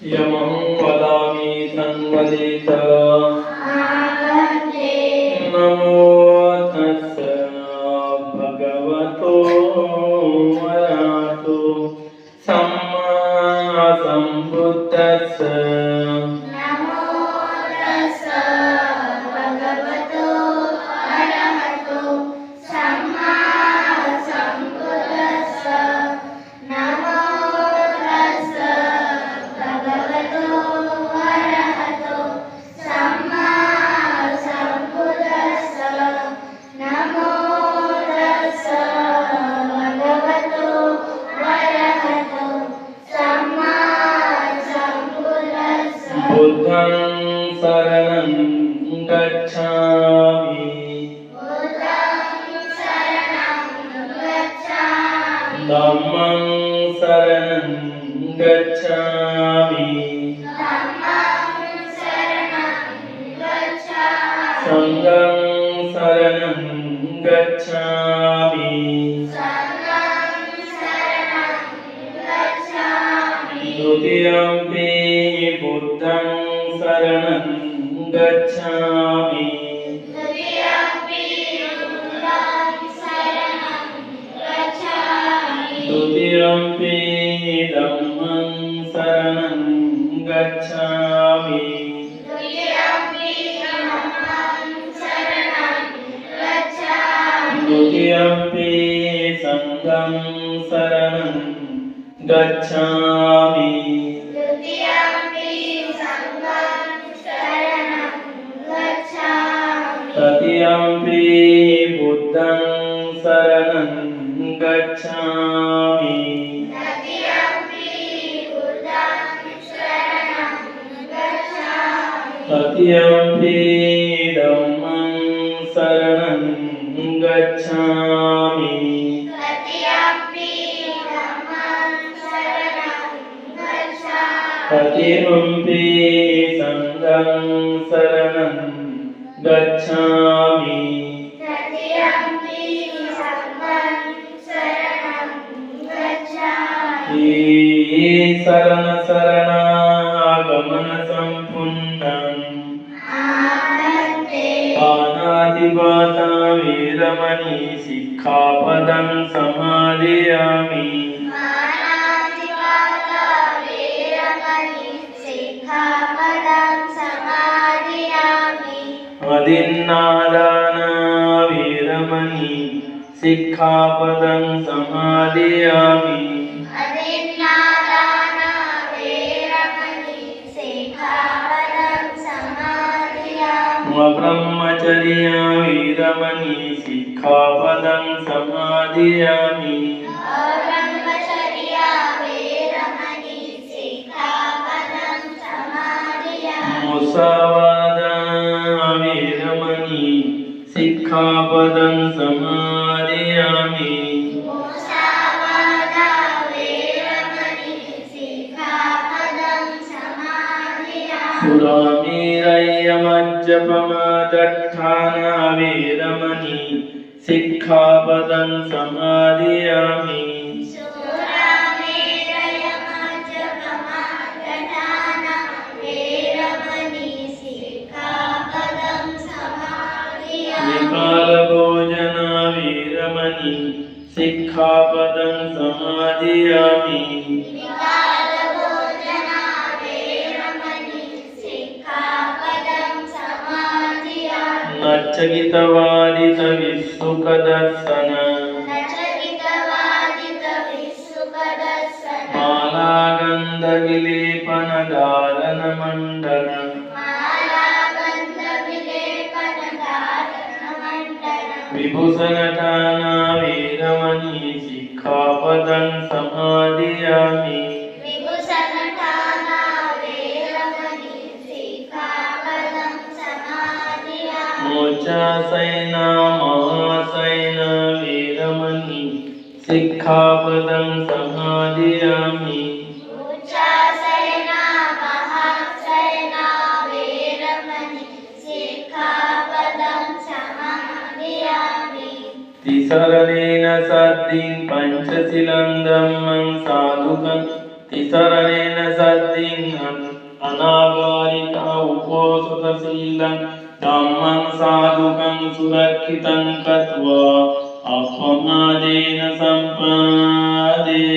यमं वदामि तन्वदेत नमो तस्स भगवतो वरहतो सम्मा सम्बुद्धस्स बुद्धं शरणं गच्छामि धम्मं शरणं गच्छामि संघं शरणं गच्छामि द्वितीयम्पि बुद्धं शरणं गच्छामि द्वितीयम्पि धम्मं शरणं गच्छामि द्वितीयम्पि संघं शरणं गच्छामि तृतीयम्पि बुद्धं शरणं गच्छामि तृतीयम्पि धम्मं शरणं गच्छामि तृतीयम्पि संघं शरणं गच्छामि शरण शरणागमन संपूर्णं पाणातिपाता वीरमणि सिक्खापदं समादयामि अदिन्नादाना वीरमणि सिक्खापदं समादयामि ब्रह्मचर्य वीरमणि सिक्खापदं समादयामि मुसावादा वीरमणि सिक्खापदं समादयामि सुरामेरयमज्जपमादट्ठाना वीरमणि सिक्खापदं समादयामि विकालभोजना वीरमणि सिक्खापदं समादयामि नच्चकितवादित विसुखदर्शन मालागन्धविलेपन धारणमण्डल विभूषणदाना वीरमणि सिक्खापदं समादयामि मोक्षासैना महासैना वीरमणि सिक्खापदं समादयामि तिसरणेन सद्दिं पंचशीलं धम्मं साधुकं තිසරණේන සද්ධින් අනාගාරිකා උපෝසත සීලං ධම්මං සාදුකං සුරක්ෂිතං කତ୍වා අප්පමාදේන සම්පාදේ